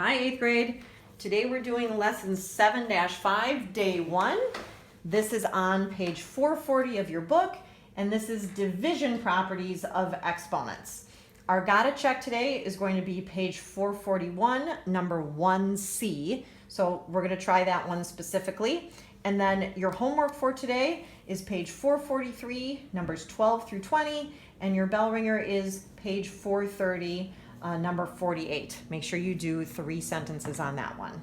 Hi, 8th grade. Today we're doing lesson 7-5, day 1. This is on page 440 of your book, and this is division properties of exponents. Our gotta check today is going to be page 441, number 1C. So we're going to try that one specifically. And then your homework for today is page 443, numbers 12 through 20, and your bell ringer is page 430, number 48. Make sure you do 3 sentences on that one.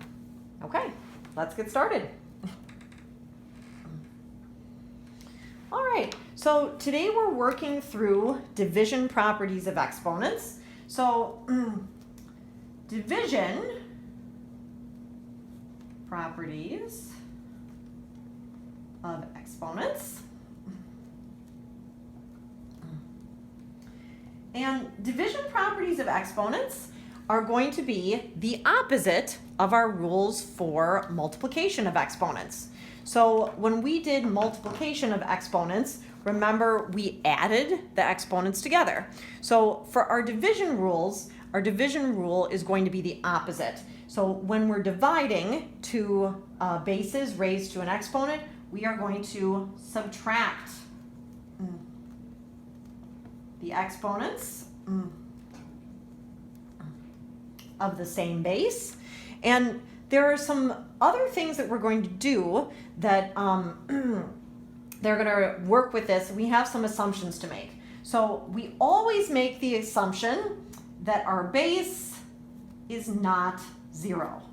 Okay, let's get started. All right, so today we're working through division properties of exponents. So division properties of exponents. And division properties of exponents are going to be the opposite of our rules for multiplication of exponents. So when we did multiplication of exponents, remember we added the exponents together. So for our division rules, our division rule is going to be the opposite. So when we're dividing two bases raised to an exponent, we are going to subtract the exponents of the same base. And there are some other things that we're going to do that they're going to work with this. We have some assumptions to make. So we always make the assumption that our base is not 0.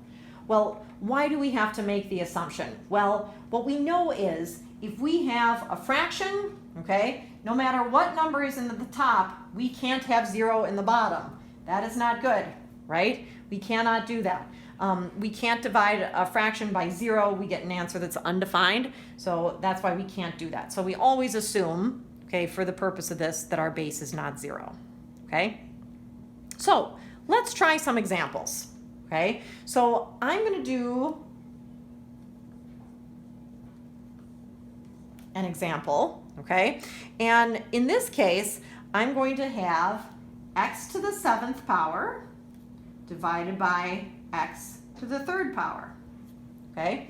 Well, why do we have to make the assumption? Well, what we know is if we have a fraction, okay, no matter what number is in the top, we can't have 0 in the bottom. That is not good, right? We cannot do that. We can't divide a fraction by 0. We get an answer that's undefined. So that's why we can't do that. So we always assume, okay, for the purpose of this, that our base is not 0, okay? So let's try some examples, okay? So I'm going to do an example, okay? And in this case, I'm going to have x to the 7th power divided by x to the 3rd power, okay?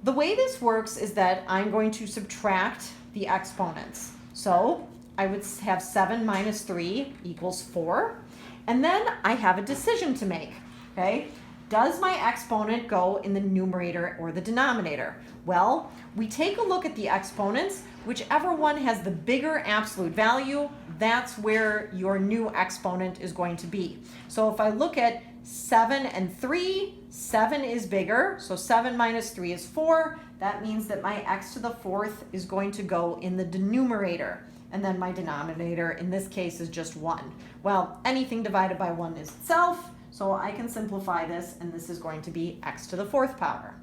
The way this works is that I'm going to subtract the exponents. So I would have 7 minus 3 equals 4. And then I have a decision to make, okay? Does my exponent go in the numerator or the denominator? Well, we take a look at the exponents. Whichever one has the bigger absolute value, that's where your new exponent is going to be. So if I look at 7 and 3, 7 is bigger, so 7 minus 3 is 4. That means that my x to the 4th is going to go in the numerator. And then my denominator, in this case, is just 1. Well, anything divided by 1 is itself, so I can simplify this, and this is going to be x to the 4th power,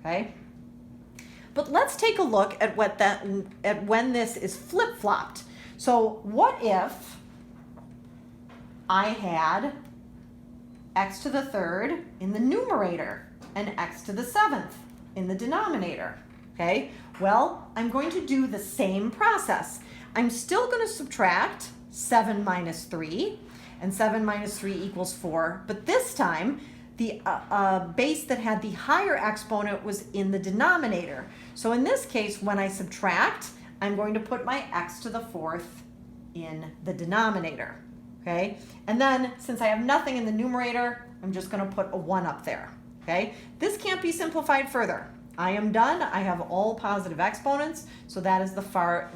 okay? But let's take a look at when this is flip-flopped. So what if I had x to the 3rd in the numerator and x to the 7th in the denominator, okay? Well, I'm going to do the same process. I'm still going to subtract 7 minus 3, and 7 minus 3 equals 4, but this time the base that had the higher exponent was in the denominator. So in this case, when I subtract, I'm going to put my x to the 4th in the denominator, okay? And then since I have nothing in the numerator, I'm just going to put a 1 up there, okay? This can't be simplified further. I am done. I have all positive exponents, so that is the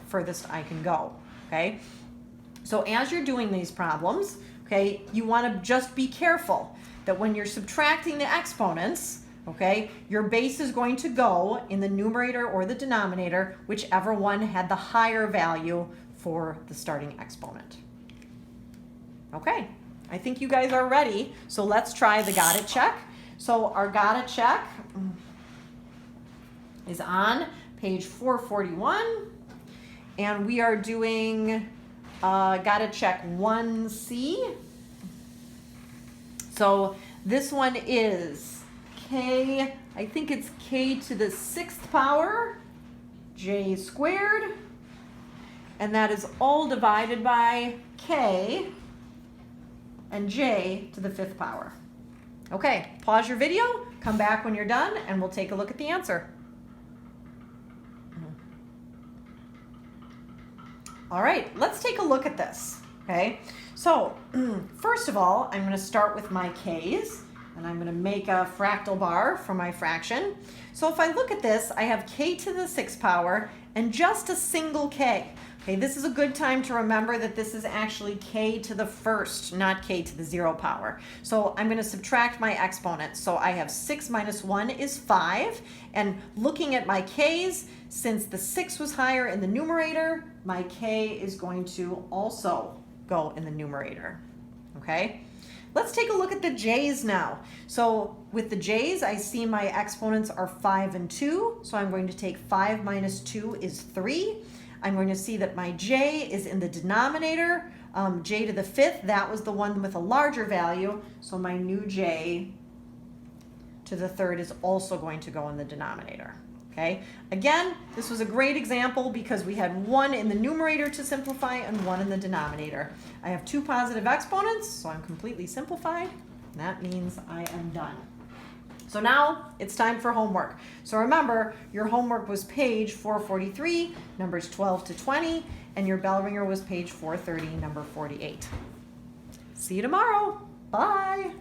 furthest I can go, okay? So as you're doing these problems, okay, you want to just be careful that when you're subtracting the exponents, okay, your base is going to go in the numerator or the denominator, whichever one had the higher value for the starting exponent. Okay, I think you guys are ready, so let's try the got it check. So our got it check is on page 441, and we are doing gotta check 1C. So this one is k, I think it's k to the 6th power, j squared, and that is all divided by k and j to the 5th power. Okay, pause your video, come back when you're done, and we'll take a look at the answer. All right, let's take a look at this, okay? So, first of all, I'm gonna start with my k's, and I'm gonna make a fractal bar for my fraction. So if I look at this, I have k to the 6th power and just a single k. Okay, this is a good time to remember that this is actually k to the 1st, not k to the 0 power. So I'm gonna subtract my exponents. So I have 6 minus 1 is 5, and looking at my k's, since the 6 was higher in the numerator, my k is going to also go in the numerator, okay? Let's take a look at the j's now. So with the j's, I see my exponents are 5 and 2, so I'm going to take 5 minus 2 is 3. I'm going to see that my j is in the denominator. J to the 5th, that was the one with a larger value, so my new j to the 3rd is also going to go in the denominator. Okay. Again, this was a great example because we had one in the numerator to simplify and one in the denominator. I have 2 positive exponents, so I'm completely simplified. And that means I am done. So now it's time for homework. So remember, your homework was page 443, numbers 12 to 20, and your bell ringer was page 430, number 48. See you tomorrow. Bye.